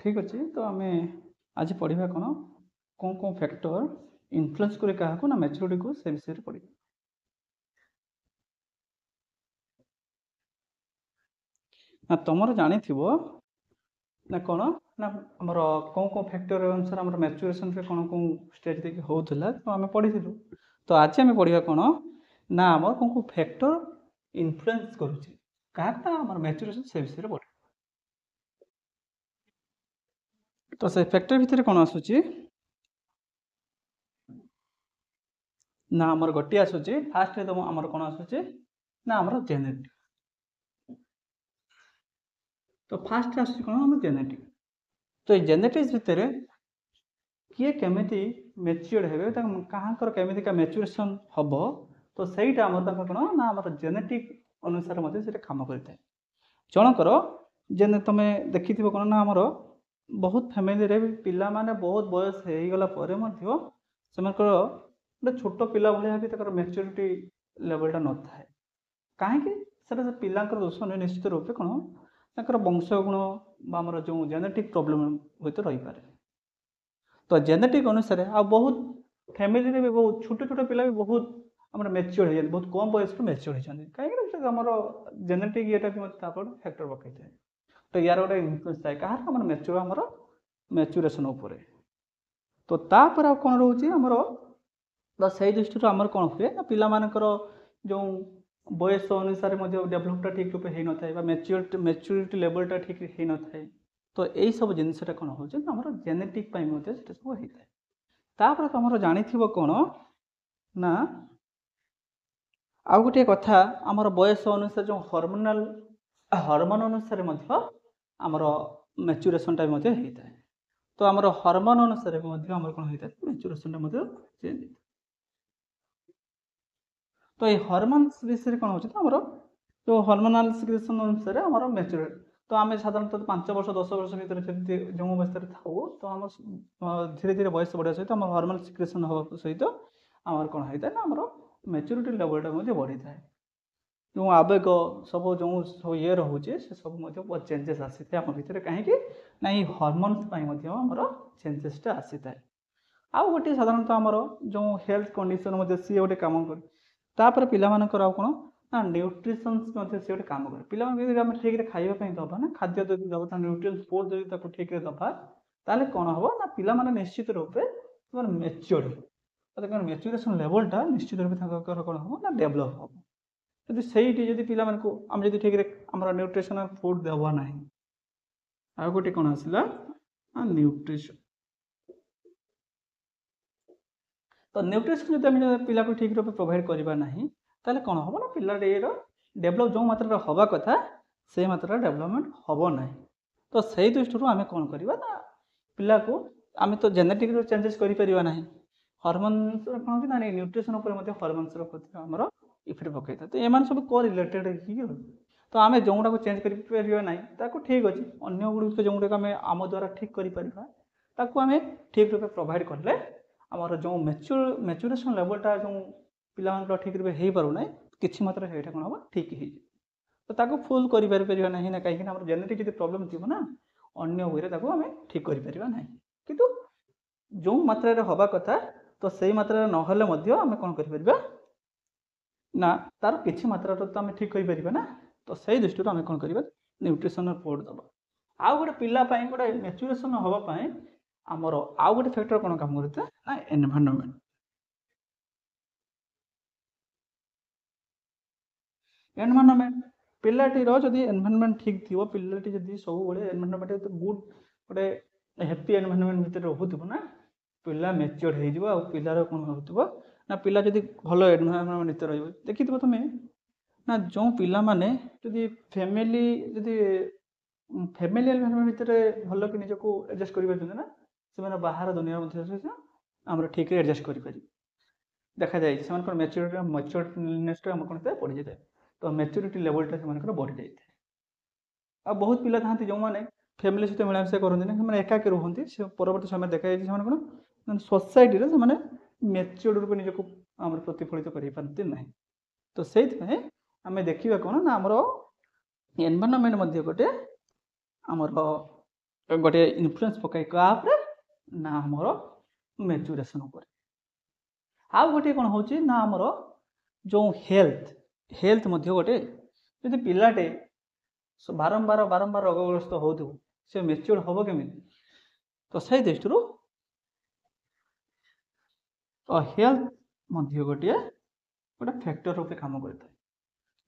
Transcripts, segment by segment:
ठीक अच्छे तो आम आज पढ़ा कौन कौन कौन फैक्टर इन्फ्लुएंस करे क्या ना मैच्योरिटी को से विषय पढ़ा ना तुम जानी ना कौन ना आमर कौन कौन फैक्टर अनुसार आम मैच्योरेसन कौन कौन स्टेज देखिए होता तो आम पढ़ी तो आज आम पढ़ा कौन ना आम कौन कौन फैक्टर इन्फ्लुएंस करुच्चे मैच्योरेसन से विषय पढ़ा तो से फैक्टर भितर कौन आसूची ना आमर गोटे आसूची फास्ट तो आमर कौन आसूची ना आमर जेनेटिक तो फास्ट आसूची कौन आम जेनेटिक तो ये जेनेटिक्स भितर किए केमिति मैच्योर्ड हेबे कहाँकर केमितिका मैच्योरेसन हम तो सहीटा आमर कौन ना आमर जेनेटिक अनुसार मते सेटा काम करता जनकर जे तुम देखि कौन ना आमर बहुत फैमिली रे पिला माने बहुत बयस हो गला परे मध्य सेमानकर गोटे छोट पिला भाया भी तक मैच्योरिटी लेवलटा न थाए कहीं से पिलांकर दोष नहीं निश्चित रूपे कौन ताकर वंशगुण आमर जो जेनेटिक प्रोब्लेम हुए रही पारे तो जेनेटिक अनुसार आ बहुत फैमिली रे भी बहुत छोट छोट पिला भी बहुत आम मैच्योर हो बहुत कम बयस मैच्योर होती कहीं आमर जेनेटिक ये फैक्टर पकई थाए तो यार गोटे इन्फ्लुएंस थाए कहाँ मैच्योर आमर मैच्योरेसन उपरे तो तापर कौन रोचे आमर तो से दृष्टि आमर कौन हुए ना पिला मानकर जो बयस अनुसार डेभलपटा ठीक रूपे हो न था मैच्योरिटी लेवलटा ठीक हो न था तो यही सब जिनसा कौन हो जेनेटिक सब होता है तापर तुम जानी कौन ना आउ गोटे कथा आमर बयस अनुसार जो हार्मोन अनुसार आमर मैच्योरेसन होता है तो आमर हार्मोन अनुसार आमर कौन होता है मैच्योरेसन चेंज तो ये हार्मोन्स विषय कौन होता है जो हार्मोनाल सिक्रेशन अनुसार आमर मैच्योर तो आम साधारणतः 5 वर्ष 10 वर्ष भर जो अवस्था था तो आम धीरे धीरे बयस बढ़ा सहित आम हार्मोन सिक्रेशन होगा सहित आमर कौन होता है ना आमर मैच्योरिटी लेवलटा बढ़ी था जो आवेग सब जो सब ये रोचे से सब चेंजेस आसी था आम भितर कहीं ना ये हॉर्मोन्स आमर चेंजेसटा आसी था आउ गोटे साधारणतः आमर जो हेल्थ कंडीशन सी गोटे कम कर तापर पिलामानकर आउ कौन ना न्यूट्रिशंस सी गोटे कम करे पिला ठीक खावाई दबा ना खाद्य जब दबा न्यूट्रिएंट्स फोर्स जब ठीक दबा ताले कौन हम ना पिला निश्चित रूपे मैच्योर हो मैच्योरेसन लेवलटा निश्चित रूपे कौन हम ना डेभलप हम जब से पिला आम जब ठीक आम न्यूट्रिशनल फूड देवा ना आ गोटे कौन आसला न्यूट्रिशन तो न्यूट्रिशन जब आम पिला को ठीक रूप प्रोवाइड करवा ना ताले कौन हम ना पिला डेभलप जो मात्रा हवा कथा से मात्रा डेभलपमेंट हम ना तो से दृष्टि आम कौन करवा ना पिला को आम तो जेनेटिक चेंजेस कर ना हॉर्मोन्स कौन ना न्यूट्रिशन हॉर्मोन्स आमर इफेक्ट पकई था तो ये सब को रिलेटेड तो आम जो गुड़ा चेंज कर ना ठीक अच्छे अन्य गुड़ जो गुड़ा आम द्वारा ठीक करें ठीक रूप प्रोवाइड कले आमर जो मैच्योरेसन लेवलटा जो पिला ठीक रूप हो पार ना कि मात्रा से कौन हम ठीक हो फुल कर ना कहीं जेनेटिक जो प्रोब्लेम थी ना अन्य वे आम ठीक कर ना कि जो मात्रा हवा कथा तो से मात्रा ना आम कौन कर ना तार किसी मात्रा तो आम ठीक कर ना तो से दृष्टि आम कौन करवा न्यूट्रिशनल फूड दबा आउ गोटे पिलापाई गोटे मैच्योरेसन हवापाई आमर आउ गोटे फैक्टर कौन काम करता ना एनवायरनमेंट पिलाटीर जदि एनवायरनमेंट ठीक थी पिलाटी जदि सब एनवायरनमेंट गुड गोटे हैप्पी एनवायरनमेंट भितर रोथुव ना पिला मैच्योर हो पिलार कौन हो ना पिला जदि भल एनवायरनमेंट भितर रही देखि तुम ना जो पिला माने जदि फैमिली जदि फैमिली एनवायरनमेंट भितर भल कि निजको एडजस्ट कर ना से बाहर दुनिया मध्य आम ठीक एडजस्ट कर देखा जाए से मैच्योरनेस आम कौन बढ़ी जाए तो मैच्योरिटी लेवलटा से बढ़ी जाए आ बहुत पिला था जो मैंने फैमिली सहित मिलामिशा करते एकाकी रुहति से परवर्त समय देखा कौन सोसाइटी से मैच्योर रूप निजक आम प्रतिफलित कर पारती ना तो से आम देखा कौन ना आमर एनवायरनमेंट गोटे आमर गोटे इन्फ्लुएंस पकाए क्या ना आमर मैच्यूरेशन उपर आउ गोटे कौन हो ना आमर जो हेल्थ हेल्थ मध्य गोटे यदि पिलाटे बारंबार बारंबार रोगग्रस्त हो से मैच्योर हम केमी तो से दृष्टि हेल्थ मध्य गोटे गोटे फैक्टर रूप काम करता है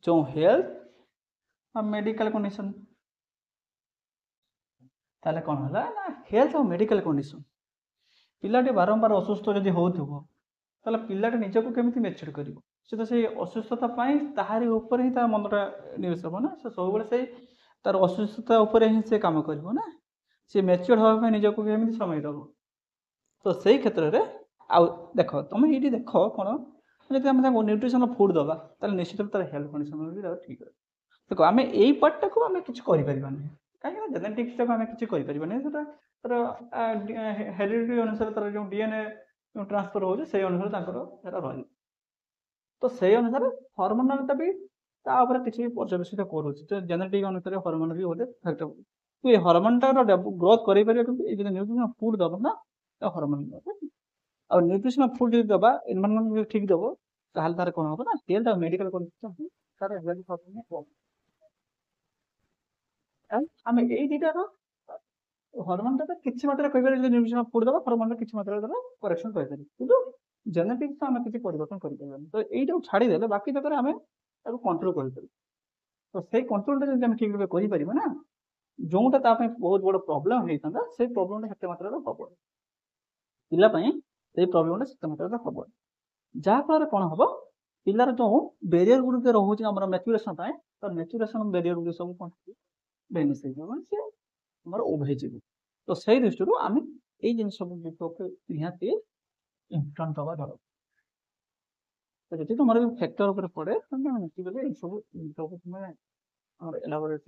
जो हेल्थ मेडिकल कंडीशन ताले कौन है ना हेल्थ और मेडिकल कंडीशन पिलाटे बारंबार असुस्थ जदि हो पिलाटे निजक केमी मैच्योर कर से तो से असुस्थता ताहारी उपर ही मनटा निवेश हम ना से सब से तार असुस्थता उपर ही से कम कर ना सी मैच्योर हाँपाई निजक केमी समय दब तो से क्षेत्र में आउ देख तुम ये देख कौन जब आम न्यूट्रिशन फुड दबा निश्चित तार हेल्थ कंडीशन भी ठीक है देख आम यही पार्टा को आम कि कहीं जेनेटिक्स टाक आम कि तर हेरिडिटी अनुसार तार जो डीएनए ट्रांसफर हो अनुसार रही तो से अनुसार हर्मोनाल भी किसी पर्यवेक्षित करुच्चे जेनेटिक अनुसार हर्मोन भी गोटे फैक्टर तू ये हर्मोनटार ग्रोथ कर न्यूट्रिशन फुड दब ना हर्मोन और न्यूट्रिशन फुड जो दबा एनवायरनमेंट ठीक दब तार कौन हम ना हेल्थ और मेडिकल कंडीशन तार आम यही दुटार हर्मोन किसी मात्रा कह न्यूट्रिशन फुड दबा हर्मोन किसी मात्रा करेक्शन कर जेनेटिक्स आम किसी परिवर्तन कर तो यही छाड़देले बाकी जगह आम कंट्रोल कर तो से कंट्रोल जब ठीक भाव कर ना जोटा बहुत बड़ प्रोब्लेम होता से प्रोब्लेम से मात्रा हम पिलापाई से प्रोब्लेम से मात्रा हम जहाँफल कौन हम पिलार जो बेरियर गुड़िक रोचे आम मैच्यूरेशन तो मैच्यूरेशन बेरियर गुड़ी सब कौन बेनिस आम उभे तो से दृष्टि आम ये जिन सब निहाती इम्पोर्टाट दवा दरकार तो जी तुम फैक्टर उपर पड़े सब तुम एलाबोरेट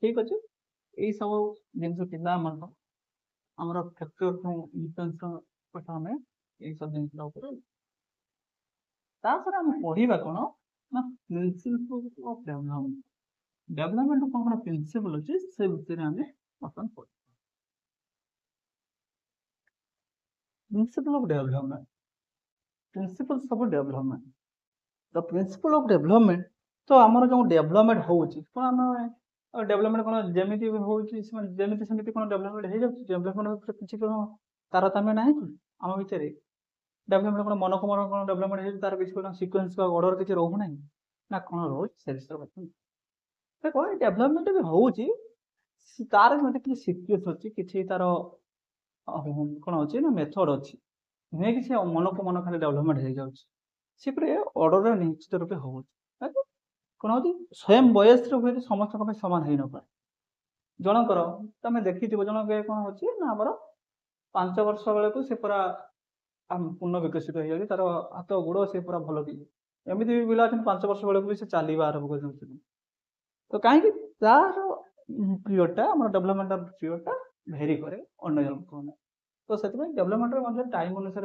ठीक अच्छे यही सब जिन पिला आमर फैक्टर इन्फ्लुएंस आम यही सब जिन आम पढ़ा कौन ना प्रिंसिपल ऑफ डेवलपमेंट डेवलपमेंट कौन कौन प्रिंसिपल अच्छे से विषय में आम बर्तमान पढ़ principle of development principles of development the principle of development तो आमर जो डेवलपमेंट हो डेवलपमेंट कौन जमी होमी सेमती कौन डेवलपमेंट हो डेवलपमेंट किसी तारतम्य ना आम भितर डेवलपमेंट कौन मन को मन कौन डेवलपमेंट हो तार किसी सिक्वेन्स ऑर्डर किसी रोना ना कौन रोचे देख डेवलपमेंट भी हो तार किसी सिक्वेन्स अच्छी किसी तार कौन अच्छे ना मेथड अच्छी नुहे कि मन को मन खाली डेवलपमेंट हो जाए अर्डर निश्चित रूपे हो कौन हो स्वयं बयस समस्त सामान हो न जनकर तुम देखी जन कौन अच्छे ना आम 5 वर्ष बेलू से पूरा पूर्ण विकसित हो जाए तार हाथ गोड़ से पूरा भल एमती भी पिला 5 वर्ष बेलू से चलवा आरंभ कर तो कहीं तार पीरियडटा आम डेवलपमेंट पीरियडटा भेरी कै अन्य जन तो से डेवलपमेंट टाइम अनुसार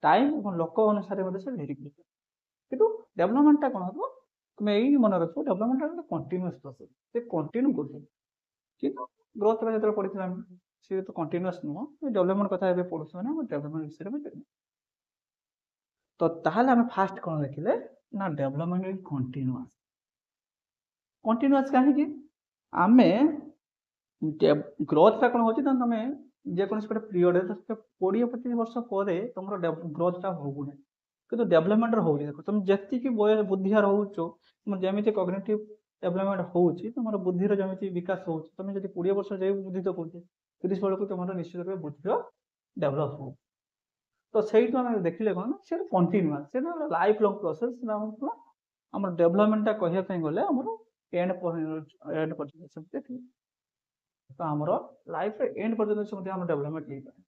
टाइम और लोक अनुसार भेरी कि डेवलपमेंटा कौन हम तुम यही मन रख डेवलपमेंट कंटिन्यूअस प्रोसेस से कंटिन्यू कर ग्रोथ जो पढ़ी सी तो कंटिन्यूअस नुह डेवलपमेंट कथा पढ़ुना डेवलपमेंट विषय में तो ताहले आम फास्ट कौन देखिले ना डेवलपमेंट इज कंटिन्यूअस कंटिन्यूअस कहीं आम ग्रोथटा कौन हो तुम जेकोसी गोटे पीरियड 20-25 वर्ष पर तुम ग्रोथटा होना कि डेवलपमेंट हो तुम जी बुद्धि रोच तुम जमी कग्निटिव डेवलपमेंट हो तुम बुद्धि जमी विकास हो तुम जब 20 वर्ष जाए बुद्धि तो कौन 30 बेलू तुम निश्चित रूप बुद्धि डेभलप हो तो से देखिले कौन से कंटिन्यूअस से लाइफ लंग प्रोसेस आम डेवलपमेंटा कहवाई गले आम एंड पर्यटन तो आम लाइफ एंड पर्यटन आम डेवलपमेंट हो पाए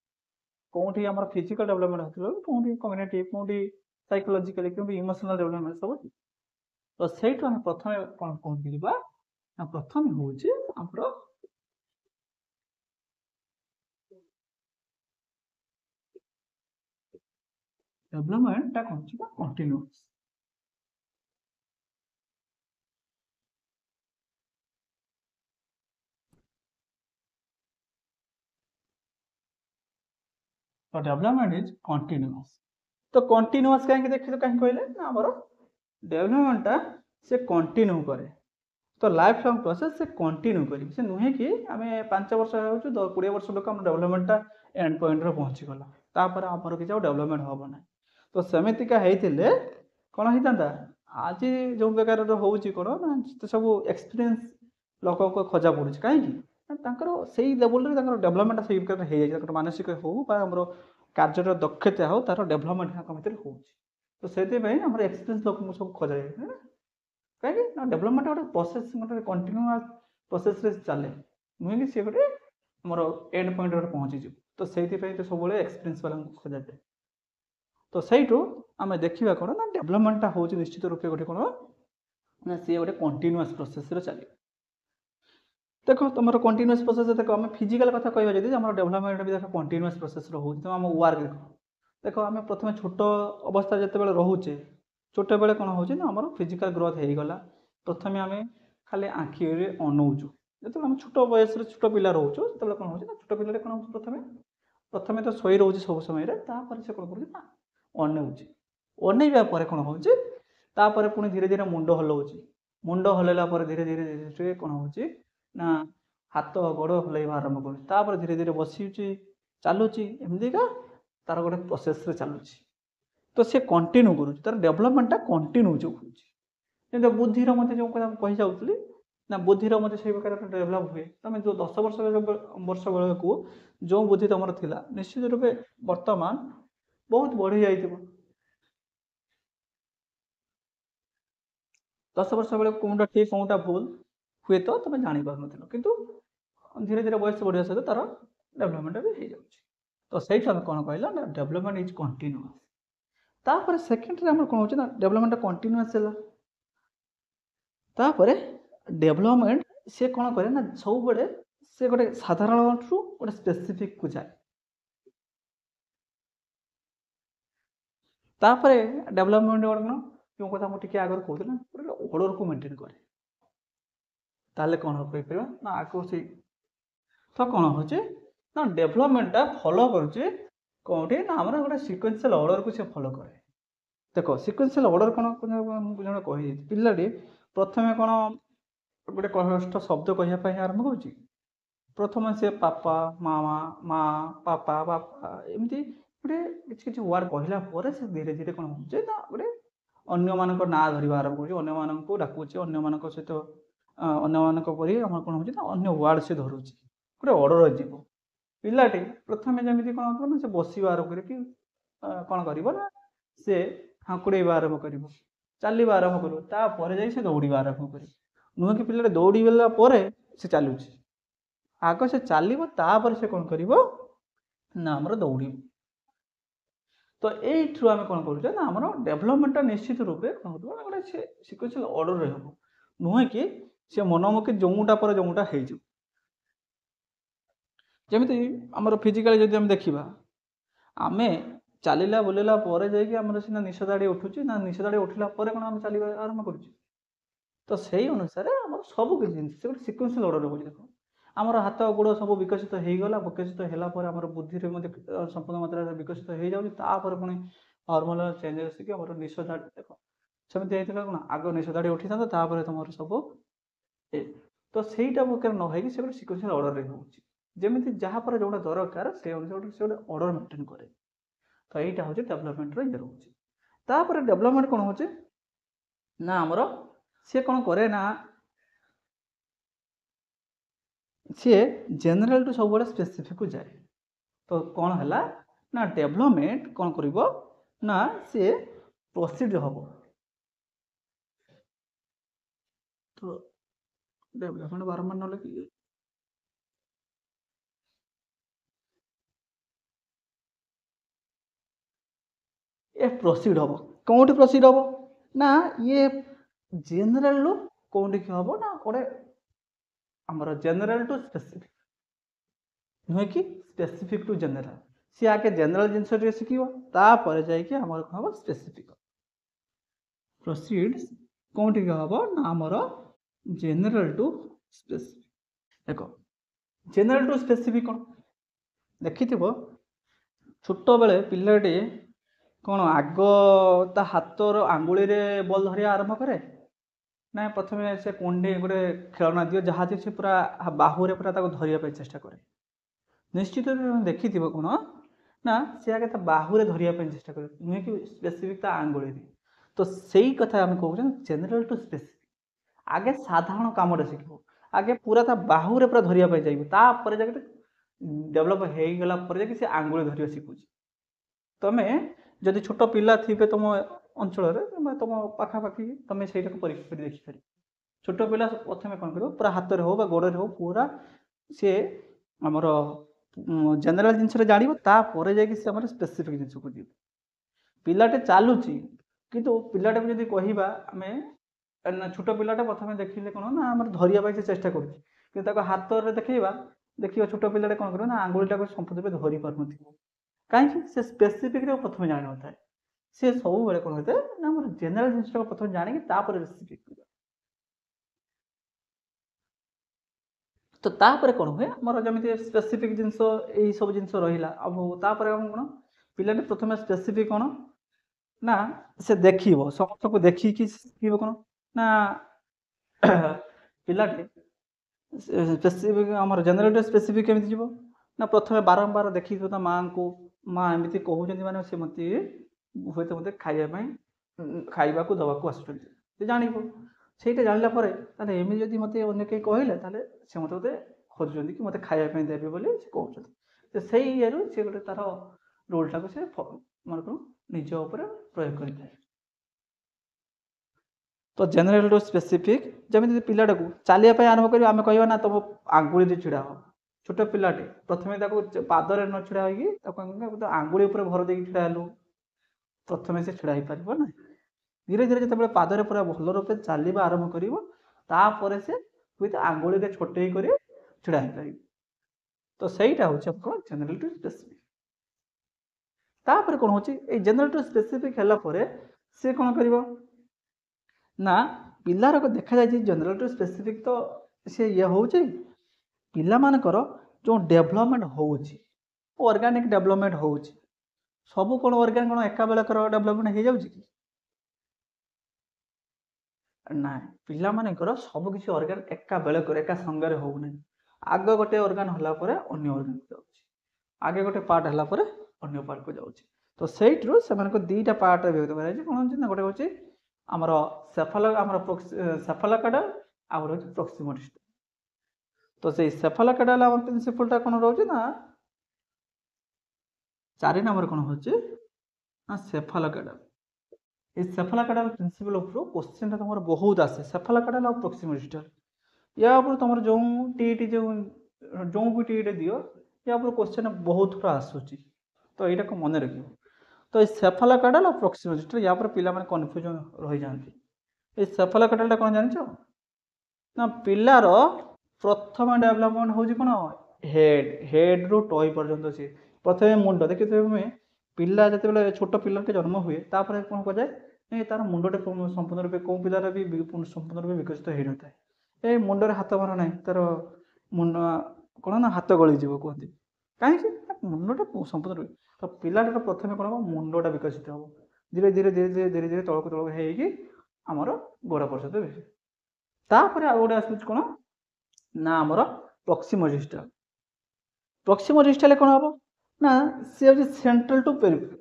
कौटी आम फिजिकल डेवलपमेंट हो कौटी कम्युनिटी कौटी साइकोलॉजिकली कौटी इमोशनल डेवलपमेंट सब तो से आम प्रथम कौन कहते प्रथम हूँ आम डेवलपमेंटा कौन कंटिन्यूअस तो डेवलपमेंट इज कंटिन्यूअस। तो कंटिन्यूअस कहीं देखिए कहीं कहले ना आमर डेवलपमेंटा से कंटिन्यू करे तो लाइफ लॉन्ग प्रोसेस से कंटिन्यू करी से नुहे कि आम 5 वर्ष हो 20 वर्ष लोक आम डेवलपमेंटा एंड पॉइंट पहुँची गला तापर आमर किसी डेवलपमेंट हम ना तो सेमतिका होते कौन होता आज जो प्रकार होची कौन ना सब एक्सपीरियंस लोक को खोजा पड़े कहीं से लेवल डेवलपमेंट से प्रकार हो जाए मानसिक हो कार्य दक्षता हो तार डेवलपमेंट भितर हो तो से एक्सपीरियंस लोक सब खोजा जाए कहीं डेवलपमेंट गोटे प्रोसेस मतलब कंटिन्यूअस प्रोसेस रे चले नुहे कि सी गोटे मोर एंड पॉइंट पहुँची जीव तो से तो सब एक्सपीरियंस वाला खोजा जाए तो सहीठू आम देखा कौन ना डेवलपमेंटा हूँ निश्चित रूप गोटे कौन ना सी गोटे कंटिन्यूअस प्रोसेस चलिए देख तुम कंटिन्यूअस प्रोसेस देख आम फिजिकल कथा कह डेवलपमेंट भी देख कंटिन्यूअस प्रोसेस हो आम वर्क देख आम प्रथम छोट अवस्था जिते रोचे छोट बेले कौन हो आम फिजिकल ग्रोथ हो गला प्रथम आम खाली आखि अनौचु जो आम छोट बयस छोट पिला रोचु जो कौन हो छोट पिला कौन हो प्रथम तो शई रोचे सब समय से कौन कर अनौची अनैवा कौन हो पुणी धीरे धीरे मुंड हलाऊँ मुंड हलैला धीरे धीरे धीरे कौन हो ना हाथ गोड़ हलैवा आरंभ कर धीरे धीरे बसी चलुची एमतीका तार गोटे प्रोसेस चलुची तो सी कंटिन्यू करुँच तार डेवलपमेंटा कंटिन्यू जो हो बुद्धि मत जो कही जाऊँगी ना बुद्धि मत से प्रकार डेभलप हुए तुम जो 10 वर्ष बेल को जो बुद्धि तुम थिला निश्चित रूपे वर्तमान बहुत बढ़ी जाइए 10 वर्ष बेले कौटा ठीक कौटा भूल हुए तो तुम जापार न कि धीरे धीरे बयस बढ़िया सहित तार डेवलपमेंट भी हो जाए तो सही कौन कहला ना डेवलपमेंट इज कंटिन्यूअस तापर सेकेंड आम कौन हो डेवलपमेंट कंटिन्यूअस है तापर डेवलपमेंट सी कौन करे ना सब बड़े से गोटे साधारण रु गोटे स्पेसिफिक को जाए तापर डेवलपमेंट कौन जो कथा मुझे आगे कहते ना ऑर्डर को मेंटेन करे ताले कौन कहीपर ना आगे से तो कौन हो ना डेवलपमेंटा फॉलो करुचे कौटे ना आम गोटे सिक्वेंशियल ऑर्डर को सी फॉलो करे देख सिक्वेंशियल ऑर्डर कौन जन कही पिलाटी प्रथम कौन गोटे कष्ट शब्द कहवाई आरंभ कर प्रथम से पापा मामा माँ पापा बापा एमती गोटे किसी वर्ड कहला से धीरे धीरे कौन हो गोटे अन्य मान ना धरवा आरंभ कर डाकुचे अन्य सहित अन्य परी कौन हो अन्य वर्ड से धरुची गोटे ऑर्डर जीव पिलाटी प्रथम जमी कौन हो से बसवा आरंभ कौन कर से हाकुड़ेवा आरंभ कर चलवा आरंभ कर से दौड़ा आरंभ कर नुहे कि पिला दौड़ा से चलुची आग से चलो तापर से कौन कर ना आम दौड़ तो यू आम कौन करें ना आम डेवलपमेंटा निश्चित रूपे कौन हो गोटे सिक्वेंशियल ऑर्डर हम नुहे कि सी मनमुखी जोटा पर जोटा हो जमी आम फिजिकाली जब देखा आम चलला बुलला जामर सीना निश दाड़ी उठुची ना निश दाड़ी उठला कौन आम चलवा आरंभ कर तो से अनुसार आम सब किसी जिन गोटे सिक्वेंशियल ऑर्डर हो देख आमर हाथ गोड़ सब विकसित होगला विकसित होगापर आम बुद्धि संपूर्ण मात्रा विकसित हो जापर पुणी हर्मोनल चेंजेस कि निश दाड़ी देख सेमती कौन आग निश दाड़ी उठी था तुम सब तो सहीटा प्रकार न हो गोटे सिक्वेंशियल ऑर्डर होमी जहाँपर जोटा दरकार से अनुसार से गोटे ऑर्डर मेंटेन करे तो यहाँ हूँ डेवलपमेंट ये रोचे डेवलपमेंट कौन हो ना आमर सी कौन करे ना सी जेनेल टू सब स्पेसिफिक को जाए तो कौन है ना डेवलपमेंट कौन कर ना सी प्रोसीड हम तो डेवलपमेंट बारंबार ना लिखिए ये प्रोसीड हम कौटी प्रोसीड हम ना ये जेनेल कौटी हम ना गोटे आमर जेनेल टू स्पेसिफिक नुहे कि स्पेसिफिक टू जेनेल सी आगे जेनेल जिन शिखर जाकि आम कौन हम स्पेसिफिक प्रोसीड कौटी हम ना आमर जेनेल टू स्पेसिफिक देख जेनेल टू स्पेसिफिक कौन देखि ଛୋଟ ବେଳେ ପିଲାଟି କ'ଣ ଆଗ ତା ହାତର ଆଙ୍ଗୁଳିରେ ବଲ୍ ଧରିବା ଆରମ୍ଭ କରେ, ନା ପ୍ରଥମେ ସେ ଗୋଟେ ଖେଳନା ଦିଅ ଯାହା ଦିଅ ସେ ପୁରା ବାହୁରେ ପୁରା ତାକୁ ଧରିବା ପାଇଁ ଚେଷ୍ଟା କରେ? ନିଶ୍ଚିତ ଦେଖିଥିବ କ'ଣ ନା ସେ ଆଗେ ତା ବାହୁରେ ଧରିବା ପାଇଁ ଚେଷ୍ଟା କରେ, ନୁହେଁ କି ସ୍ପେସିଫିକ୍ ତା ଆଙ୍ଗୁଳିରେ। ତ ସେଇ କଥା ଆମେ କହୁଛେ ଜେନେରାଲ ଟୁ ସ୍ପେସିଫିକ୍। ଆଗେ ସାଧାରଣ କାମଟା ଶିଖିବ, ଆଗେ ପୁରା ତା ବାହୁରେ ପୁରା ଧରିବା ପାଇଁ ଚାହିଁବ, ତାପରେ ଯାଇକି ଡେଭଲପ ହେଇଗଲା ପରେ ଯାଇକି ସେ ଆଙ୍ଗୁଳି ଧରିବା ଶିଖୁଛି। ତମେ ଯଦି ଛୋଟ ପିଲା ଥିବେ ତମ ଅଞ୍ଚଳରେ କିମ୍ବା ତମ ପାଖାପାଖି, ତମେ ସେଇଟାକୁ ପରୀକ୍ଷା କରି ଦେଖିପାରିବ। ଛୋଟ ପିଲା ପ୍ରଥମେ କ'ଣ କରିବ, ପୁରା ହାତରେ ହଉ ବା ଗୋଡ଼ରେ ହଉ ପୁରା ସିଏ ଆମର ଜେନେରାଲ ଜିନିଷରେ ଜାଣିବ, ତାପରେ ଯାଇକି ସେ ଆମର ସ୍ପେସିଫିକ୍ ଜିନିଷକୁ ଯିବ। ପିଲାଟେ ଚାଲୁଛି କିନ୍ତୁ ପିଲାଟାକୁ ଯଦି କହିବା ଆମେ, ଛୋଟ ପିଲାଟା ପ୍ରଥମେ ଦେଖିଲେ କ'ଣ ନା ଆମର ଧରିବା ପାଇଁ ସେ ଚେଷ୍ଟା କରୁଛି, କିନ୍ତୁ ତାକୁ ହାତରେ ଦେଖିବା ଛୋଟ ପିଲାଟା କ'ଣ କରିବ ନା ଆଙ୍ଗୁଳିଟାକୁ ସମ୍ପୂର୍ଣ୍ଣ ରୂପେ ଧରି ପାରୁନଥିବ। କାହିଁକି? ସେ ସ୍ପେସିଫିକ୍ରେ ପ୍ରଥମେ ଜାଣିନଥାଏ। ସେ ସବୁବେଳେ କ'ଣ ହୋଇଥାଏ ନା ଆମର ଜେନେରାଲ ଜିନିଷଟାକୁ ପ୍ରଥମେ ଜାଣିକି ତାପରେ ସ୍ପେସିଫିକ୍ କରିବା। ତ ତାପରେ କ'ଣ ହୁଏ, ଆମର ଯେମିତି ସ୍ପେସିଫିକ୍ ଜିନିଷ ଏଇ ସବୁ ଜିନିଷ ରହିଲା, ଆଉ ତାପରେ ଆମେ କ'ଣ ପିଲାଟି ପ୍ରଥମେ ସ୍ପେସିଫିକ୍ କ'ଣ ନା ସେ ଦେଖିବ, ସମସ୍ତଙ୍କୁ ଦେଖିକି ଶିଖିବ କ'ଣ ନା ପିଲାଟି ସ୍ପେସିଫିକ୍ ଆମର ଜେନେରାଲ ସ୍ପେସିଫିକ୍ କେମିତି ଯିବ ନା ପ୍ରଥମେ ବାରମ୍ବାର ଦେଖିଥିବ ତା ମାଆଙ୍କୁ, ମା ଏମିତି କହୁଛନ୍ତି ମାନେ ସେ ମୋତେ ହୁଏତ ମୋତେ ଖାଇବାକୁ ଦେବାକୁ ଆସୁଛନ୍ତି, ସେ ଜାଣିବ। ସେଇଟା ଜାଣିଲା ପରେ ତାହେଲେ ଏମିତି ଯଦି ମୋତେ ଅନ୍ୟ କେହି କହିଲେ ତାହେଲେ ସେ ମୋତେ ଖୋଜୁଛନ୍ତି କି ମୋତେ ଖାଇବା ପାଇଁ ଦେବେ ବୋଲି ସେ କହୁଛନ୍ତି। ତ ସେଇ ଇଏରୁ ସେ ଗୋଟେ ତାର ରୋଲଟାକୁ ସେ ମନେକର ନିଜ ଉପରେ ପ୍ରୟୋଗ କରିଥାଏ। ତ ଜେନେରାଲ ଟୁ ସ୍ପେସିଫିକ୍, ଯେମିତି ପିଲାଟାକୁ ଚାଲିବା ପାଇଁ ଆରମ୍ଭ କରିବ, ଆମେ କହିବା ନା ତମ ଆଙ୍ଗୁଳିରେ ଛିଡ଼ା ହବ। ଛୋଟ ପିଲାଟି ପ୍ରଥମେ ତାକୁ ପାଦରେ ନ ଛିଡ଼ା ହୋଇକି ତାକୁ ଆଙ୍ଗୁଳି ଉପରେ ଭର ଦେଇକି ଛିଡ଼ା ହେଲୁ, ପ୍ରଥମେ ସେ ଛିଡ଼ା ହେଇପାରିବ ନାହିଁ। ଧୀରେ ଧୀରେ ଯେତେବେଳେ ପାଦରେ ପୁରା ଭଲ ରୂପେ ଚାଲିବା ଆରମ୍ଭ କରିବ, ତାପରେ ସେ ହୁଏତ ଆଙ୍ଗୁଳିରେ ଛୋଟେଇ କରି ଛିଡ଼ା ହେଇପାରିବ। ତ ସେଇଟା ହେଉଛି ଆପଣଙ୍କର ଜେନେରାଲ ଟୁ ସ୍ପେସିଫିକ୍। ତାପରେ କ'ଣ ହେଉଛି, ଏଇ ଜେନେରାଲ ଟୁ ସ୍ପେସିଫିକ୍ ହେଲା ପରେ ସେ କ'ଣ କରିବ ନା ପିଲାର ଦେଖାଯାଇଛି ଜେନେରାଲ ଟୁ ସ୍ପେସିଫିକ୍ ତ ସେ ଇଏ ହେଉଛି, ପିଲାମାନଙ୍କର ଯେଉଁ ଡେଭଲପମେଣ୍ଟ ହେଉଛି, ଅର୍ଗାନିକ୍ ଡେଭଲପମେଣ୍ଟ ହେଉଛି, ସବୁ କ'ଣ ଅର୍ଗାନ୍ କ'ଣ ଏକା ବେଳକର ଡେଭଲପମେଣ୍ଟ ହେଇଯାଉଛି କି? ନାଇଁ, ପିଲାମାନଙ୍କର ସବୁ କିଛି ଅର୍ଗାନ୍ ଏକା ବେଳକରେ ଏକା ସାଙ୍ଗରେ ହେଉନାହିଁ। ଆଗ ଗୋଟେ ଅର୍ଗାନ୍ ହେଲା ପରେ ଅନ୍ୟ ଅର୍ଗାନ୍କୁ ଯାଉଛି, ଆଗେ ଗୋଟେ ପାର୍ଟ ହେଲା ପରେ ଅନ୍ୟ ପାର୍ଟକୁ ଯାଉଛି। ତ ସେଇଥିରୁ ସେମାନଙ୍କୁ ଦୁଇଟା ପାର୍ଟରେ ବିଭକ୍ତ କରାଯାଇଛି। କ'ଣ ହେଉଛି ନା ଗୋଟେ ହେଉଛି ଆମର ସେଫାଲୋକାଡାଲ, ଆଉ ଗୋଟେ ହେଉଛି ପ୍ରକ୍ସିମୋଡିଷ୍ଟଲ। ତ ସେଇ ସେଫାଲୋକାଡାଲ ଆମର ପ୍ରିନ୍ସିପଲଟା କ'ଣ ରହୁଛି ନା 4 ନମ୍ବର କ'ଣ ହେଉଛି ନା ସେଫାଲୋକାଡାଲ। এই ସେଫାଲୋକାଡାଲ ପ୍ରିନ୍ସିପଲ ଉପରୁ କ୍ୱେଶ୍ଚିନ୍ଟା ତୁମର ବହୁତ ଆସେ, ସେଫାଲୋକାଡାଲ ଆଉ ପ୍ରକ୍ସିମୋଡିଷ୍ଟଲ। ୟା ଉପରେ ତୁମର ଯେଉଁ ବି ଟିଇଟି ଦିଅ, ୟା ଉପରେ କ୍ୱେଶ୍ଚିନ୍ ବହୁତ ଥର ଆସୁଛି, ତ ଏଇଟାକୁ ମନେ ରଖିବ। ତ এই ସେଫାଲୋକାଡାଲ ଆଉ ପ୍ରକ୍ସିମୋଡିଷ୍ଟଲ, ୟା ଉପରେ ପିଲାମାନେ କନଫ୍ୟୁଜନ୍ ରହିଯାଆନ୍ତି। এই ସେଫାଲୋକାଡାଲଟା କ'ଣ ଜାଣିଛ ନା ପିଲାର ପ୍ରଥମ ଡେଭଲପମେଣ୍ଟ ହେଉଛି କ'ଣ ହେଡ୍ରୁ ଟଇ ପର୍ଯ୍ୟନ୍ତ। ସିଏ ପ୍ରଥମେ ମୁଣ୍ଡ ଦେଖିଥିବେ, ପିଲା ଯେତେବେଳେ ଛୋଟ ପିଲାଟେ ଜନ୍ମ ହୁଏ ତାପରେ କ'ଣ କରାଯାଏ, ତାର ମୁଣ୍ଡଟେ ସମ୍ପୂର୍ଣ୍ଣ ରୂପେ କେଉଁ ପିଲାର ବି ସମ୍ପୂର୍ଣ୍ଣ ରୂପେ ବିକଶିତ ହେଇନଥାଏ। ଏଇ ମୁଣ୍ଡରେ ହାତ ମାର ନାହିଁ, ତାର ମୁଣ୍ଡ କ'ଣ ନା ହାତ ଗଳିଯିବ କୁହନ୍ତି। କାହିଁକି? ମୁଣ୍ଡଟା ସମ୍ପୂର୍ଣ୍ଣ ରୂପେ, ତ ପିଲାଟାର ପ୍ରଥମେ କ'ଣ ହେବ, ମୁଣ୍ଡଟା ବିକଶିତ ହେବ, ଧୀରେ ଧୀରେ ଧୀରେ ଧୀରେ ଧୀରେ ଧୀରେ ତଳକୁ ତଳକୁ ହେଇକି ଆମର ଗୋଡ଼ ପର୍ଯ୍ୟନ୍ତ ବେଶୀ। ତାପରେ ଆଉ ଗୋଟେ ଆସୁଛି କ'ଣ ନା ଆମର ପ୍ରକ୍ସିମୋଡିଷ୍ଟଲ। ପ୍ରକ୍ସିମୋଡିଷ୍ଟଲ କ'ଣ ହେବ ନା ସେ ହେଉଛି ସେଣ୍ଟ୍ରାଲ ଟୁ ପେରିଫେରାଲ।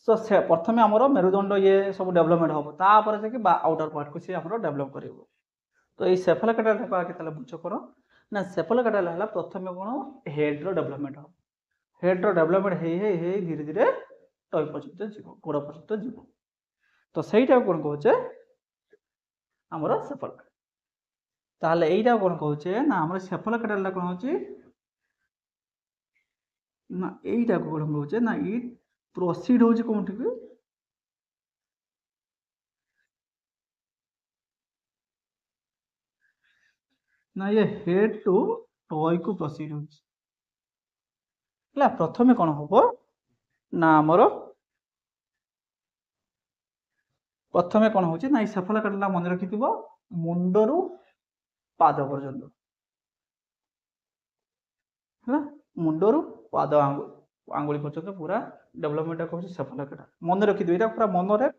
ତ ପ୍ରଥମେ ଆମର ମେରୁଦଣ୍ଡ ଇଏ ସବୁ ଡେଭଲପମେଣ୍ଟ ହେବ, ତାପରେ ଯାଇକି ଆଉଟର ପାର୍ଟକୁ ସେ ଆମର ଡେଭଲପ କରିବ। ତ ଏଇ ସେଫାଲୋକାଡାଲଟାକୁ ଆଗେ ତାହେଲେ ବୁଝ କ'ଣ ନା ସେଫାଲୋକାଡାଲ ହେଲା ପ୍ରଥମେ କ'ଣ ହେଡ୍ର ଡେଭଲପମେଣ୍ଟ ହେବ। ହେଡ୍ର ଡେଭଲପମେଣ୍ଟ ହେଇ ହେଇ ହେଇ ଧୀରେ ଧୀରେ ଟଇ ପର୍ଯ୍ୟନ୍ତ ଯିବ, ଗୋଡ଼ ପର୍ଯ୍ୟନ୍ତ ଯିବ। ତ ସେଇଟାକୁ କ'ଣ କହୁଛେ ଆମର ସେଫାଲୋକାଡାଲ। ତାହେଲେ এইটা କ'ଣ କହୁଛେ ନା ଆମର ସେଫାଲୋକାଡାଲଟା କ'ଣ ହେଉଛି ନା এইଟାକୁ କ'ଣ କହୁଛେ ନା ଇଟ୍ ପ୍ରୋସିଡ୍ ହେଉଛି କୋଉଠିକି ନା ଇଏ ହେଡ୍ ଟୁ ଟୟକୁ ପ୍ରୋସିଡ୍ ହେଉଛି ହେଲା। ପ୍ରଥମେ କ'ଣ ହେବ ନା ଆମର ପ୍ରଥମେ କ'ଣ ହେଉଛି ନା ଏଇ ସେଫାଲୋକାଡାଲଟା ମନେ ରଖିଥିବ, ମୁଣ୍ଡରୁ ପାଦ ପର୍ଯ୍ୟନ୍ତ ହେଲା, ମୁଣ୍ଡରୁ ପାଦ आंगुली पर्यंत पूरा डेभलपमेंट कौन सेफालोकाइडल मन रखिदियो एटा पूरा मन रे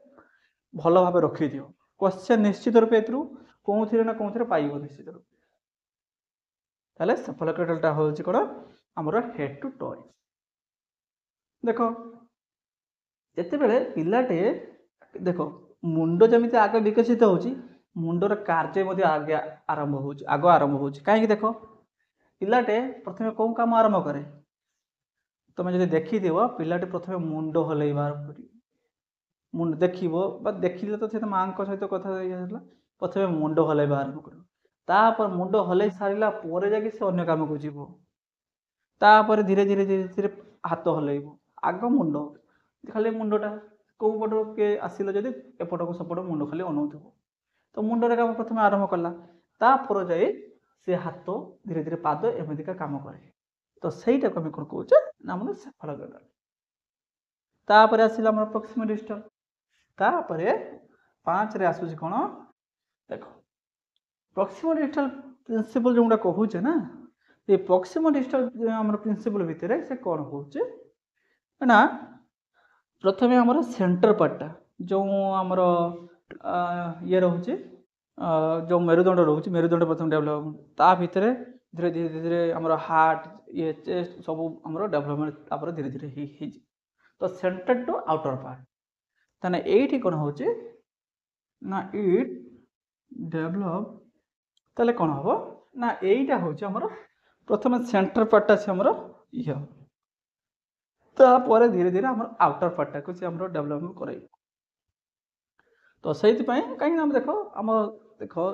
भल भाव रखिदियो क्वेश्चन निश्चित रूप ए कौन ना कौन पाइब निश्चित रूप ताले सेफालोकाइडलटा होची कोन हमर हेड टू टॉय देखो जेते बेले पिलाटे देखो मुंड जमिति आगे विकसित होची मुंडर कार्य मध्ये आगे आरंभ होची आगो आरंभ होची काहे कि देखो पिलाटे प्रथमे कोन काम आरंभ करे तुम जदि देखि दियो पिलाटे प्रथमे मुंड हलैबार करी मुंड देखिबो बा देखिले तो से मां को सहित कथा हेला प्रथमे मुंड हलैबा आरंभ करो तापर मुंड हलै सारिला पोरे जाके से अन्य काम को जीवो तापर धीरे धीरे धीरे धीरे हाथ हलैबो आग मुंड खाली मुंडटा कौ पट के आसिल जदि एपट को सपट मुंड खाली अनौथबो तो मुंडरे काम प्रथमे आरंभ कला तापर जाए से हाथ धीरे धीरे पाद एमतिका काम करे तो सहीटा को हम कोन कहूचे ना हम सेफालोकाइडल तापर आसिला हमर प्रॉक्सिमल डिस्टल तापर 5 रे आसुची कोन देखो प्रॉक्सिमल डिस्टल प्रिंसिपल जोंडा कहूचे ना ये प्रॉक्सिमल डिस्टल हमर प्रिंसिपल भितरे से कोन होचे ना प्रथमे हमर सेंटर पार्टटा जो हमर ये रहउचे जो मेरुदंड रहउचे मेरुदंड प्रथम डेवलप ता भितरे धीरे धीरे धीरे हमर हार्ट ये चेस्ट सब हमर डेवलपमेंट तापर धीरे धीरे ही तो सेंटर टू आउटर पार्ट तने एठी कोन होचे ना इट डेवलप तले कोन हबो ना एईटा होचे हमर प्रथम सेंटर पार्टटा से हमर इह तापर धीरे धीरे हमर आउटर पार्टटा को से हमर डेवलपमेंट करै तो सहित पई काहे हम देखो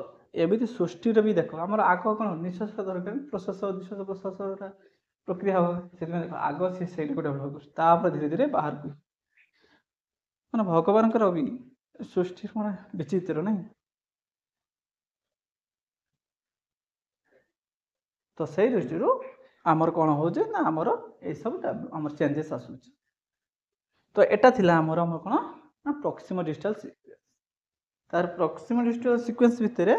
एबिति सृष्टि रे भी देखो हमर आगो कोन निश्वास दरकार प्रोसेस निश्वास प्रश्वास प्रक्रिया हो से देखो आगो से सेट को डेवलप कर तापर धीरे धीरे बाहर को माने भगवान कर भी सृष्टि माने विचित्र नहीं तो सही दृष्टि आमर कौन हो ना आमर ये सब आमर चेंजेस आसुच तो एटा थिला आमर आमर कौन ना प्रॉक्सिमल डिस्टल सीक्वेंस तार प्रॉक्सिमल डिस्टल सीक्वेंस भितरे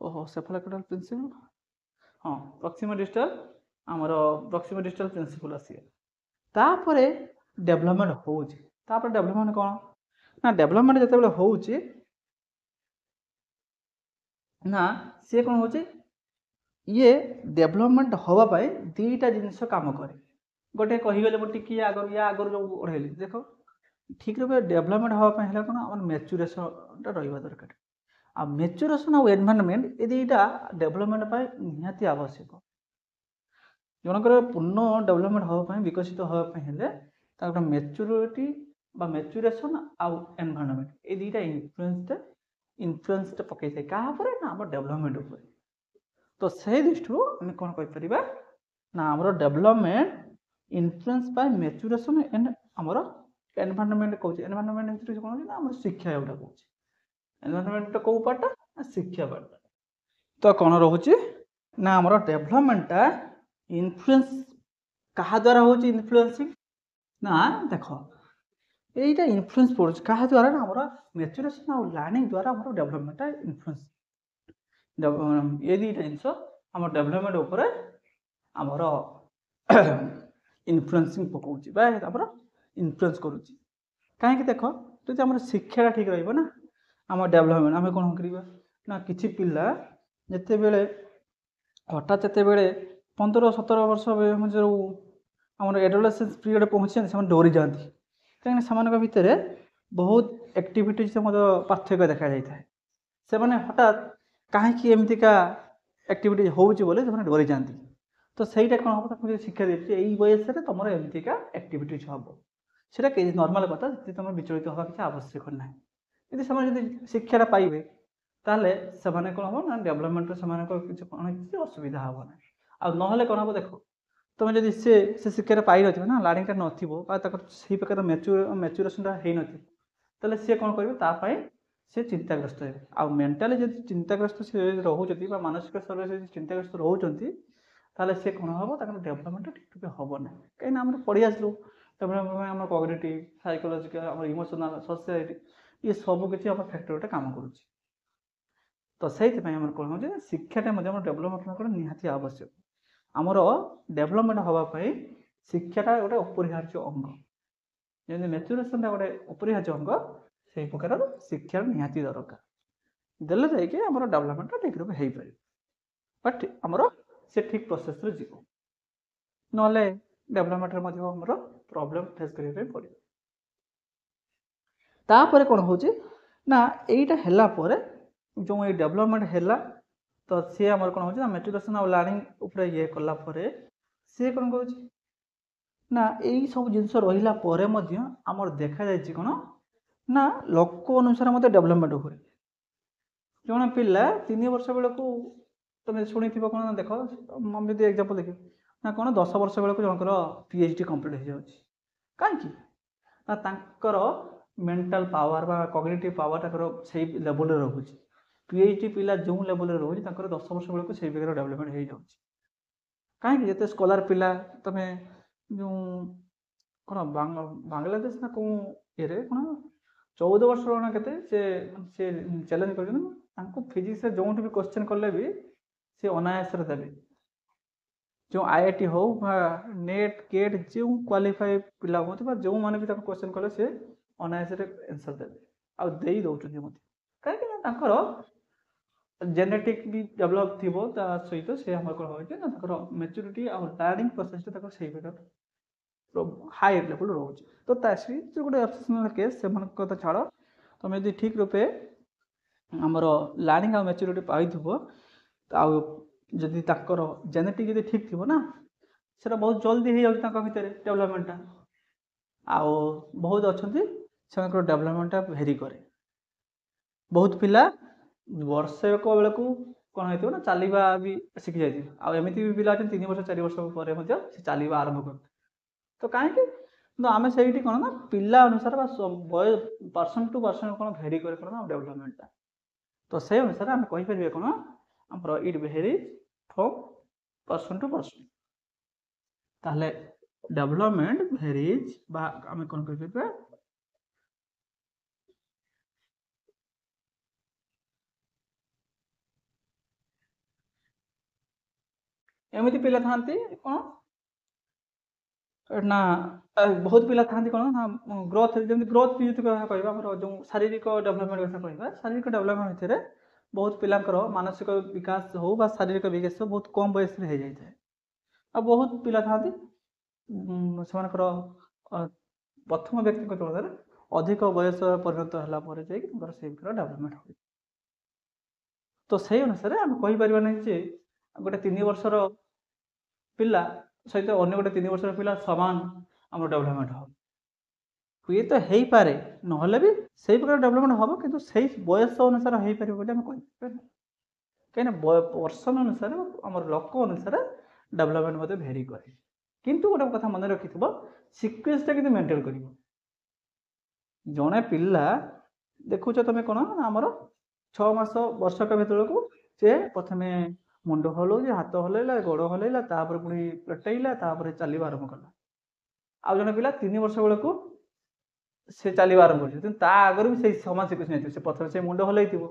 ओहो सेफालोकाइडल प्रिंसिपल हाँ प्रॉक्सिमल डिस्टल आमर प्रॉक्सिमल डिस्टल प्रिंसिपल आसी तापरे डेवलपमेंट होउची तापर डेवलपमेंट कौन ना डेवलपमेंट जते बेले होउची ना से कौन होची ये डेवलपमेंट हवा पाए दीटा जिनिस काम करे गोटे कहीगले मोटी कि आगर या आगर जो ओढ़ेली देखो ठीक रूप डेवलपमेंट हवा पाए हला कोन हमर मैच्योरेशन टा रहिबा दरकार आ मैच्योरेशन और एनवायरनमेंट ए दीटा डेवलपमेंट पाए निहाती आवश्यक जनकर पूर्ण डेवलपमेंट हवा पाए विकसित हवा पाए हले ताकटा मैच्योरिटी बा मैच्योरेशन आ एनवायरनमेंट ए दीटा इन्फ्लुएंस पकई थाए कहा पर ना हमर डेवलपमेंट ऊपर तो सही दृष्टि आम कौन कहीपर ना आमर development influence by maturation and आमर एनवायरनमेंट कहूँ एनवायरनमेंट कौन आम शिक्षा एवटा कहूँ एनवायरनमेंट कौ पार्टा शिक्षा पार्ट तो कौन रोचे ना आमर डेवलपमेंटा इन्फ्लुएंस क्या द्वारा हो इन्फ्लुएंसिंग ना देख यहीटा इन्फ्लुएंस पड़े क्या द्वारा ना आमर मैच्योरेशन और लर्निंग द्वारा आमर डेवलपमेंटा इन्फ्लुएंस ये दुईटा जिनस आम डेवलपमेंट उपर आमर इन्फ्लुएंसिंग पकाउची बा आमर इन्फ्लुएंस करूची कहीं देख जो आम शिक्षा ठीक रही ना आम डेवलपमेंट आम कौन करवा ना किसी पिला जिते बेले हठात जिते बेले 15-17 वर्ष जो आम एडोलेसेंस पीरियड पहुँचे से डरी जाती कहीं से भितर बहुत एक्टिविटीज पार्थक्य देखा जाए से हठात कहीं एमतीका एक्टिविटीज होची बोले से डरी जाती तो सहीटा कौन हम शिक्षा देती यही बयस में तुम एमतीका एक्टिविटीज हम सेटा नॉर्मल कथा तुम विचलित हवा किसी आवश्यक ना यदि शिक्षा पाइबे ताले से कौन हम ना डेवलपमेंट से कौन किसी असुविधा हम ना आ ना कौन हम देख तुम जब से शिक्षा पाई ना लर्निंगटा नई प्रकार मैच्योरेशनटा हो ना सी कौन करेंगे से चिंताग्रस्त है आ मेंटाली जब चिंताग्रस्त से रोचे मानसिक स्तर से चिंताग्रस्त रोचे ताले से कौन हम डेवलपमेंट ठीक हम ना कहीं आम पढ़ी आसलु development cognitive psychological emotional social ये सब किसी आम फैक्टर काम कर तो से कौन हो शिक्षाटा डेवलपमेंट निहाती आवश्यक आमर डेवलपमेंट हाँपाई ଶିକ୍ଷାଟା ଗୋଟେ ଅପରିହାର୍ଯ୍ୟ ଅଙ୍ଗ। ଯେମିତି ମ୍ୟାଚୁରେସନଟା ଗୋଟେ ଅପରିହାର୍ଯ୍ୟ ଅଙ୍ଗ, ସେଇ ପ୍ରକାରର ଶିକ୍ଷାର ନିହାତି ଦରକାର, ଦେଲେ ଯାଇକି ଆମର ଡେଭଲପମେଣ୍ଟଟା ଠିକ୍ ରୂପେ ହେଇପାରିବ, ବଟ୍ ଆମର ସେ ଠିକ୍ ପ୍ରୋସେସରେ ଯିବ, ନହେଲେ ଡେଭଲପମେଣ୍ଟରେ ମଧ୍ୟ ଆମର ପ୍ରୋବ୍ଲେମ୍ ଫେସ୍ କରିବା ପାଇଁ ପଡ଼ିବ। ତାପରେ କ'ଣ ହେଉଛି ନା ଏଇଟା ହେଲା ପରେ ଯେଉଁ ଏଇ ଡେଭଲପମେଣ୍ଟ ହେଲା ତ ସିଏ ଆମର କ'ଣ ହେଉଛି ନା ମ୍ୟାଚୁରେସନ୍ ଆଉ ଲର୍ଣ୍ଣିଂ ଉପରେ ଇଏ କଲା ପରେ ସିଏ କ'ଣ କହୁଛି ନା ଏଇ ସବୁ ଜିନିଷ ରହିଲା ପରେ ମଧ୍ୟ ଆମର ଦେଖାଯାଇଛି କ'ଣ ନା ଲୋକ ଅନୁସାରେ ମଧ୍ୟ ଡେଭଲପମେଣ୍ଟ ହୁଏ। ଜଣେ ପିଲା 3 ବର୍ଷ ବେଳକୁ ତୁମେ ଶୁଣିଥିବ କ'ଣ ଦେଖ, ମୁଁ ଯଦି ଏକ୍ଜାମ୍ପଲ୍ ଦେଖିବି ନା କ'ଣ 10 ବର୍ଷ ବେଳକୁ ଜଣଙ୍କର PhD କମ୍ପ୍ଲିଟ୍ ହେଇଯାଉଛି। କାହିଁକି ନା ତାଙ୍କର ମେଣ୍ଟାଲ ପାୱାର ବା କଗ୍ନିଟିଭ୍ ପାୱାର ତାଙ୍କର ସେଇ ଲେଭେଲରେ ରହୁଛି। PhD ପିଲା ଯେଉଁ ଲେଭେଲରେ ରହୁଛି ତାଙ୍କର 10 ବର୍ଷ ବେଳକୁ ସେଇ ପ୍ରକାର ଡେଭଲପମେଣ୍ଟ ହେଇଯାଉଛି। କାହିଁକି ଯେତେ ସ୍କଲାର ପିଲା ତୁମେ ଯେଉଁ କ'ଣ ବାଂଲାଦେଶ ନା କେଉଁ ଇଏରେ କ'ଣ 14 ବର୍ଷର ନା କେତେ ସେ ଚ୍ୟାଲେଞ୍ଜ କରିଛନ୍ତି, ତାଙ୍କୁ ଫିଜିକ୍ସରେ ଯେଉଁଠି ବି କ୍ୱେଶ୍ଚନ୍ କଲେ ବି ସେ ଅନାୟାସରେ ଦେବେ। ଯେଉଁ IIT ହଉ ବା ନେଟ୍ କେଟ୍ ଯେଉଁ କ୍ୱାଲିଫାଏ ପିଲା ହୁଅନ୍ତୁ ବା ଯେଉଁମାନେ ବି ତାଙ୍କୁ କ୍ୱେଶ୍ଚନ୍ କଲେ ସେ ଅନାୟାସରେ ଆନ୍ସର ଦେବେ ଆଉ ଦେଇ ଦେଉଛନ୍ତି ମଧ୍ୟ। କାହିଁକି ନା ତାଙ୍କର ଜେନେଟିକ୍ ବି ଡେଭଲପ୍ ଥିବ, ତା ସହିତ ସେ ଆମର କ'ଣ ହେଉଛି ନା ତାଙ୍କର ମ୍ୟାଚୁରିଟି ଆଉ ଲର୍ଣ୍ଣିଂ ପ୍ରୋସେସଟା ତାଙ୍କର ସେଇ ପ୍ରକାର ହାଇ ଲେଭେଲ୍ ରହୁଛି। ତ ତା ସେ ଗୋଟେ ଏକ୍ସେପସନାଲ୍ କେସ୍, ସେମାନଙ୍କ କଥା ଛାଡ଼, ତୁମେ ଯଦି ଠିକ୍ ରୂପେ ଆମର ଲର୍ଣ୍ଣିଂ ଆଉ ମ୍ୟାଚୁରିଟି ପାଇଥିବ ଆଉ ଯଦି ତାଙ୍କର ଜେନେଟିକ୍ ଯଦି ଠିକ୍ ଥିବ ନା ସେଟା ବହୁତ ଜଲ୍ଦି ହେଇଯାଉଛି ତାଙ୍କ ଭିତରେ ଡେଭଲପମେଣ୍ଟଟା। ଆଉ ବହୁତ ଅଛନ୍ତି ସେମାନଙ୍କର ଡେଭଲପମେଣ୍ଟଟା ଭେରି କରେ। ବହୁତ ପିଲା ବର୍ଷକ ବେଳକୁ କ'ଣ ହେଇଥିବ ନା ଚାଲିବା ବି ଶିଖି ଯାଇଥିବ, ଆଉ ଏମିତି ବି ପିଲା ଅଛନ୍ତି 3 ବର୍ଷ 4 ବର୍ଷ ପରେ ମଧ୍ୟ ସେ ଚାଲିବା ଆରମ୍ଭ କରନ୍ତି। ତ କାହିଁକି କିନ୍ତୁ ଆମେ ସେଇଠି କ'ଣ ନା ପିଲା ଅନୁସାରେ ବା ପର୍ସନ୍ ଟୁ ପର୍ସନ୍ କ'ଣ ଭେରି କରେ କ'ଣ ନା ଡେଭଲପମେଣ୍ଟଟା। ତ ସେଇ ଅନୁସାରେ ଆମେ କହିପାରିବା କ'ଣ ଆମର ଇଟ୍ ଭେରିଜ୍ ଫ୍ରମ୍ ପର୍ସନ୍ ଟୁ ପର୍ସନ୍। ତାହେଲେ ଡେଭଲପମେଣ୍ଟ ଭେରିଜ୍ ବା ଆମେ କ'ଣ କହିପାରିବା ଏମିତି ପିଲା ଥାନ୍ତି କ'ଣ ନା ବହୁତ ପିଲା ଥାନ୍ତି କ'ଣ ନା ଗ୍ରୋଥ୍, ଯେମିତି ଗ୍ରୋଥ୍ ବି ଯଦି କହିବା ଆମର ଯେଉଁ ଶାରୀରିକ ଡେଭଲପମେଣ୍ଟ କଥା କହିବା, ଶାରୀରିକ ଡେଭଲପମେଣ୍ଟ ଭିତରେ ବହୁତ ପିଲାଙ୍କର ମାନସିକ ବିକାଶ ହଉ ବା ଶାରୀରିକ ବିକାଶ ବହୁତ କମ୍ ବୟସରେ ହେଇଯାଇଥାଏ। ଆଉ ବହୁତ ପିଲା ଥାନ୍ତି ସେମାନଙ୍କର ପ୍ରଥମ ବ୍ୟକ୍ତିଙ୍କ ତୁଳନାରେ ଅଧିକ ବୟସ ପରିଣତ ହେଲା ପରେ ଯାଇକି ତାଙ୍କର ସେଇ ପ୍ରକାର ଡେଭଲପମେଣ୍ଟ ହୁଏ। ତ ସେଇ ଅନୁସାରେ ଆମେ କହିପାରିବା ନାହିଁ ଯେ ଗୋଟେ 3 ବର୍ଷର ପିଲା ସହିତ ଅନ୍ୟ ଗୋଟେ 3 ବର୍ଷର ପିଲା ସମାନ ଆମର ଡେଭଲପମେଣ୍ଟ ହେବ, ହୁଏ ତ ହେଇପାରେ, ନହେଲେ ବି ସେଇ ପ୍ରକାର ଡେଭଲପମେଣ୍ଟ ହେବ, କିନ୍ତୁ ସେଇ ବୟସ ଅନୁସାରେ ହେଇପାରିବ ବୋଲି ଆମେ କହିପାରିବା। କାହିଁକିନା ପର୍ସନ୍ ଅନୁସାରେ ଆମର ଲୋକ ଅନୁସାରେ ଡେଭଲପମେଣ୍ଟ ମଧ୍ୟ ଭେରି କରେ। କିନ୍ତୁ ଗୋଟେ କଥା ମନେ ରଖିଥିବ, ସିକ୍ୱେନ୍ସଟା କିନ୍ତୁ ମେଣ୍ଟେନ୍ କରିବ। ଜଣେ ପିଲା ଦେଖୁଛ ତୁମେ କ'ଣ ଆମର 6 ମାସ ବର୍ଷକ ଭିତରକୁ ସେ ପ୍ରଥମେ ମୁଣ୍ଡ ହଲଉଛି, ହାତ ହଲେଇଲା, ଗୋଡ଼ ହଲେଇଲା, ତାପରେ ପୁଣି ପେଟେଇଲା, ତାପରେ ଚାଲିବା ଆରମ୍ଭ କଲା। ଆଉ ଜଣେ ପିଲା 3 ବର୍ଷ ବେଳକୁ ସେ ଚାଲିବା ଆରମ୍ଭ କରିଛି, କିନ୍ତୁ ତା ଆଗରୁ ବି ସେଇ ସମାନ ସିକ୍ୱେନ୍ସ ନେଇଥିବ। ସେ ପ୍ରଥମେ ସେ ମୁଣ୍ଡ ହଲେଇଥିବ,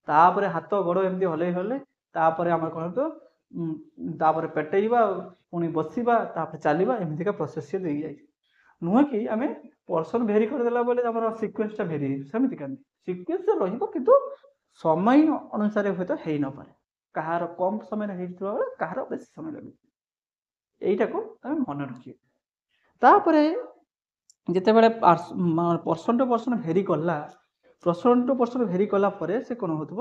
ତାପରେ ହାତ ଗୋଡ଼ ଏମିତି ହଲେଇ ତାପରେ ଆମର କ'ଣ ହେଇଥିବ ତାପରେ ପେଟେଇବା, ପୁଣି ବସିବା, ତାପରେ ଚାଲିବା, ଏମିତିକା ପ୍ରୋସେସ୍ ସେ ଦେଇଯାଇଛି। ନୁହେଁ କି ଆମେ ପର୍ସନ୍ ଭେରି କରିଦେଲା ବୋଲି ଆମର ସିକ୍ୱେନ୍ସଟା ଭେରି ହେଇଯିବ, ସେମିତି କାହିଁକି ସିକ୍ୱେନ୍ସ ରହିବ, କିନ୍ତୁ ସମୟ ଅନୁସାରେ ହୁଏତ ହେଇନପାରେ। କାହାର କମ୍ ସମୟରେ ହେଇଥିବା ବେଳେ କାହାର ବେଶୀ ସମୟ ଲାଗୁଛି। ଏଇଟାକୁ ଆମେ ମନେ ରଖିବା। ତାପରେ ଯେତେବେଳେ ପର୍ସନ୍ ଟୁ ପର୍ସନ୍ ଭେରି କଲା, ପର୍ସନ୍ ଟୁ ପର୍ସନ୍ ଭେରି କଲା ପରେ ସେ କ'ଣ ହେଉଥିବ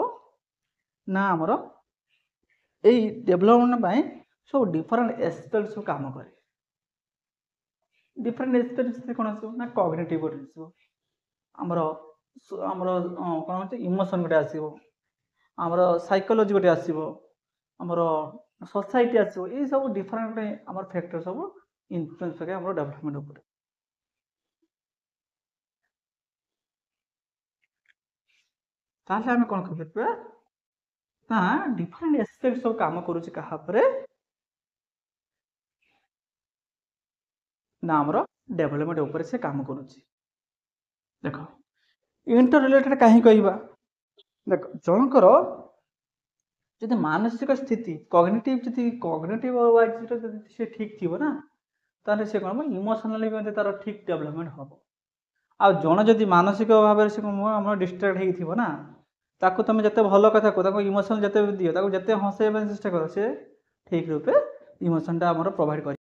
ନା ଆମର ଏଇ ଡେଭଲପମେଣ୍ଟ ପାଇଁ ସବୁ ଡିଫରେଣ୍ଟ ଏସ୍ପେକ୍ଟ ସବୁ କାମ କରେ। ଡିଫରେଣ୍ଟ ଏସ୍ପେକ୍ଟ କ'ଣ ଆସିବ ନା କଗ୍ନିଟିଭ୍ ଗୋଟେ ଆସିବ, ଆମର କ'ଣ ହେଉଛି ଇମୋସନ୍ ଗୋଟେ ଆସିବ, ଆମର ସାଇକୋଲୋଜି ଗୋଟେ ଆସିବ, ଆମର ସୋସାଇଟି ଆସିବ। ଏଇ ସବୁ ଡିଫରେଣ୍ଟ ଆମର ଫ୍ୟାକ୍ଟର ସବୁ ଇନଫ୍ଲୁଏନ୍ସ କରେ ଆମର ଡେଭଲପମେଣ୍ଟ ଉପରେ। ତାହେଲେ ଆମେ କ'ଣ କହିପାରିବା ନା ଡିଫରେଣ୍ଟ ଏସ୍ପେକ୍ଟ ସବୁ କାମ କରୁଛି କାହା ଉପରେ ନା ଆମର ଡେଭଲପମେଣ୍ଟ ଉପରେ ସେ କାମ କରୁଛି। ଦେଖ ଇଣ୍ଟର ରିଲେଟେଡ୍ କାହିଁ କହିବା, ଦେଖ ଜଣଙ୍କର ଯଦି ମାନସିକ ସ୍ଥିତି କଗ୍ନିଟିଭ୍ ୱାଇଜ୍ ଯଦି ସେ ଠିକ୍ ଥିବ ନା, ତାହେଲେ ସେ କ'ଣ ଇମୋସନାଲି ମଧ୍ୟ ତାର ଠିକ୍ ଡେଭଲପମେଣ୍ଟ ହେବ। ଆଉ ଜଣେ ଯଦି ମାନସିକ ଭାବରେ ସେ କ'ଣ ଆମର ଡିଷ୍ଟ୍ରାକ୍ଟ ହେଇକି ଥିବ ନା, ତାକୁ ତୁମେ ଯେତେ ଭଲ କଥା କୁହ, ତାକୁ ଇମୋସନ୍ ଯେତେ ଦିଅ, ତାକୁ ଯେତେ ହସେଇବା ପାଇଁ ଚେଷ୍ଟା କର, ସେ ଠିକ୍ ରୂପେ ଇମୋସନ୍ଟା ଆମର ପ୍ରୋଭାଇଡ଼ କରିବ।